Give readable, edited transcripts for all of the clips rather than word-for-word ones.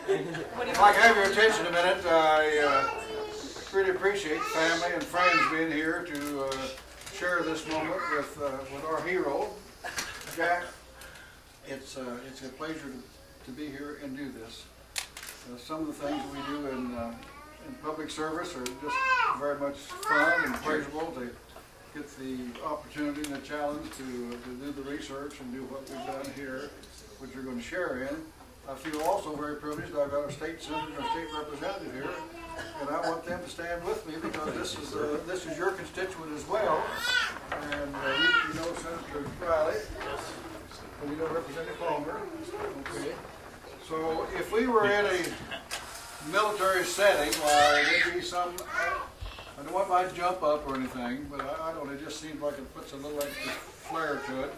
If I can have your attention a minute, I really appreciate family and friends being here to share this moment with our hero, Jack. It's a pleasure to be here and do this. Some of the things we do in public service are just very much fun and pleasurable to get the opportunity and the challenge to do the research and do what we've done here, which we're going to share in. I feel also very privileged that I've got a state senator and a state representative here, and I want them to stand with me because this is your constituent as well. And you know Senator Riley, and you know Representative Palmer. Okay. So if we were in a military setting, there'd be some. I don't want to jump up or anything, but I don't. It just seems like it puts a little extra flair to it.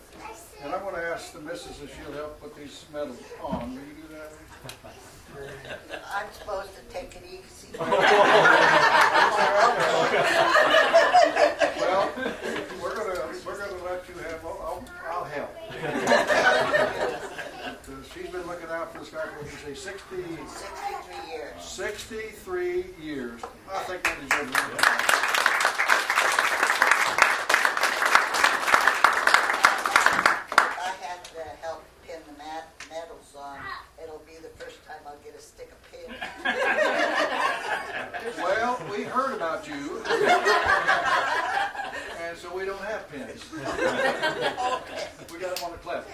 And I'm going to ask the missus if she'll help put these medals on. Will you do that? I'm supposed to take it easy. Well, we're gonna let you have. I'll help. She's been looking out for this guy for, you say, 63 years. 63 years. I think that deserves it. If I had to help pin the medals on, it'll be the first time I'll get a stick of pin. Well, we heard about you. And so we don't have pins. We got them on the clip.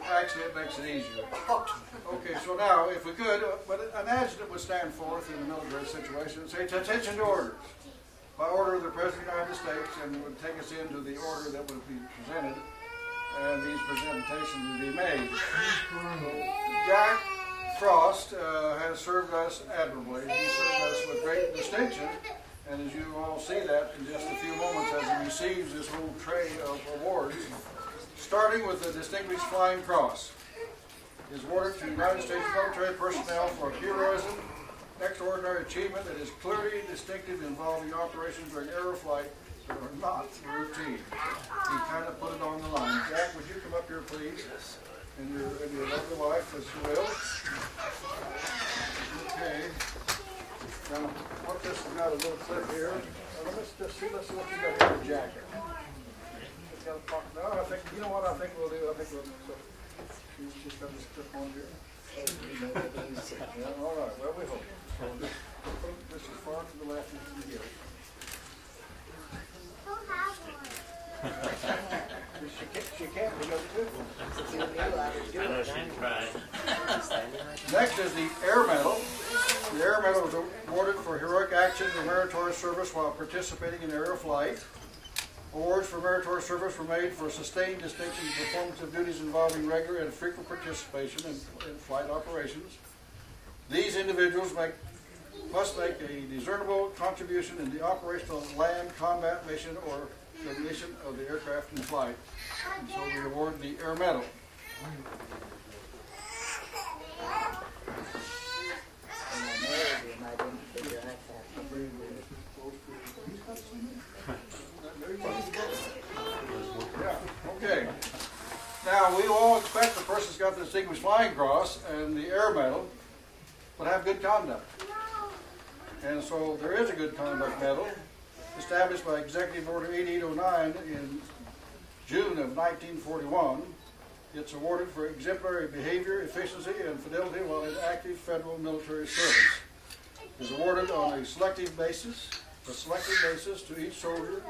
Actually, it makes it easier. Okay, so now, if we could, but an adjutant would stand forth in a military situation and say, "Attention to orders," by order of the President of the United States, and would take us into the order that would be presented, and these presentations would be made. Jack Frost has served us admirably. He served us with great distinction, and as you all see that in just a few moments as he receives this whole tray of awards, starting with the Distinguished Flying Cross, is awarded to United States military personnel for heroism, extraordinary achievement that is clearly distinctive involving operations during aeroflight that are not routine. He kind of put it on the line. Jack, would you come up here, please? And your lovely wife, as you will. Okay. Now, what this has got a little clip here. Let's see what you got in your jacket. No, I think, you know what I think we'll do? I think we'll, so she's got this clip on here. Yeah, all right, well, we hope. So this is far to the left as you can get it. She can't, we got two. Next is the Air Medal. The Air Medal was awarded for heroic actions and meritorious service while participating in aerial flight. Awards for meritorious service were made for sustained distinction in performance of duties involving regular and frequent participation in flight operations. These individuals must make a discernible contribution in the operational land combat mission or the mission of the aircraft in flight. And so we award the Air Medal. Yeah, okay. Now, we all expect the person's got the Distinguished Flying Cross and the Air Medal, but have good conduct. And so there is a good conduct medal established by Executive Order 8809 in June of 1941. It's awarded for exemplary behavior, efficiency, and fidelity while in active federal military service. It is awarded on a selective basis to each soldier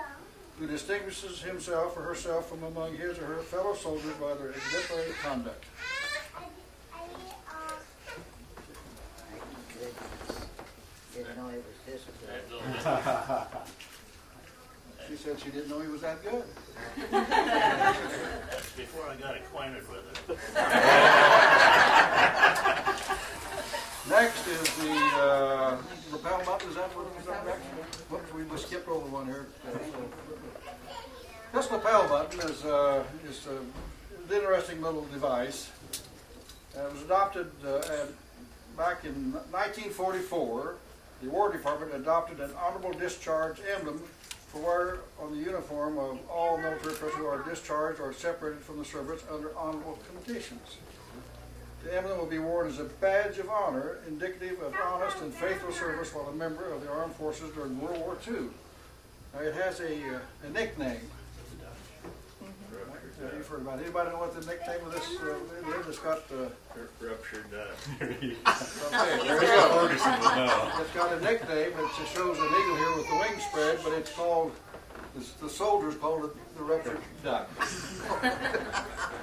who distinguishes himself or herself from among his or her fellow soldiers by their exemplary conduct. Didn't know it was this good. She said she didn't know he was that good. That's before I got acquainted with it. Next is the lapel button. Is that what it was next? Whoops, we skipped over one here. This lapel button is an interesting little device. It was adopted back in 1944. The War Department adopted an honorable discharge emblem for wear on the uniform of all military personnel who are discharged or separated from the service under honorable conditions. The emblem will be worn as a badge of honor, indicative of honest and faithful service while a member of the armed forces during World War II. Now, it has a nickname. You've heard about it. Anybody know what the nickname of this is? It's got Ruptured. okay, there you go. It's got a nickname. It just shows an eagle here with the wings spread, but it's called, the soldiers called it the ruptured duck.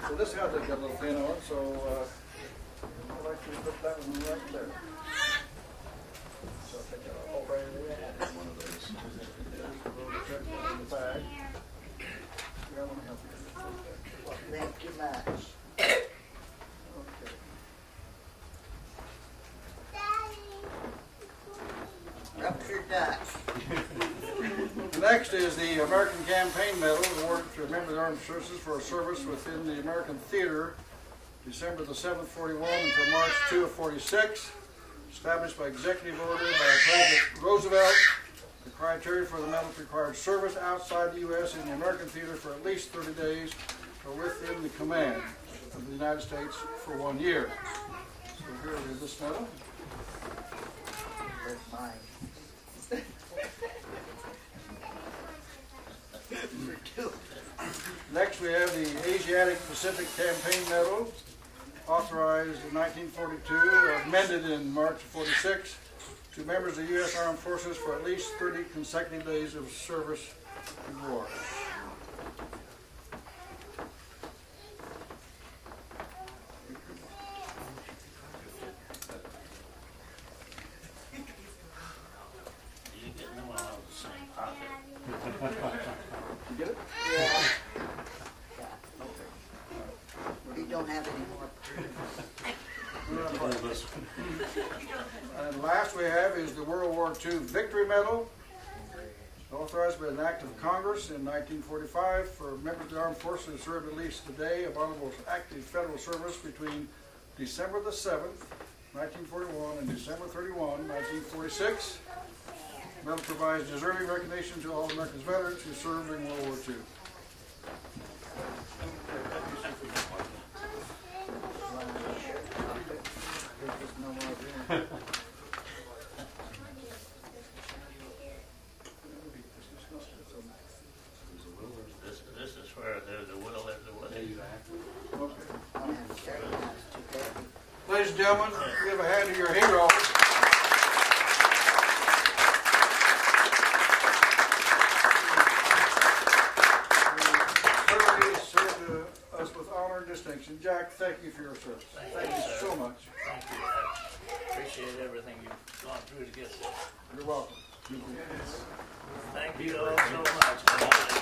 So this has got a little pin on it, so I'd like to put that one right there. So I'll take that all right there. One of those. In the bag. Yeah, I want to help you. Thank you much. Okay. Ruptured duck. Next is the American Campaign Medal, awarded to a member of the Armed Services for a service within the American Theater, December the 7th, 41 until March 2 of 46, established by executive order by President Roosevelt. The criteria for the medal required service outside the U.S. in the American Theater for at least 30 days or within the command of the United States for 1 year. So here is this medal. Where's mine? Next we have the Asiatic-Pacific Campaign Medal, authorized in 1942, amended in March of 46, to members of the U.S. Armed Forces for at least 30 consecutive days of service in war. You get them all out of the same pocket. You get it? Yeah. We don't have any more. And last we have is the World War II Victory Medal, authorized by an act of Congress in 1945 for members of the Armed Forces who served at least a day of honorable active federal service between December the 7th, 1941 and December 31, 1946. The medal provides deserving recognition to all American veterans who served in World War II. This is where the will and the way. Ladies and gentlemen, give a hand to your hero. He served us with honor and distinction. Jack, thank you for your service. Thank you so much. Thank you. I appreciate everything you've gone through to get this. You're welcome. Thank you all so much.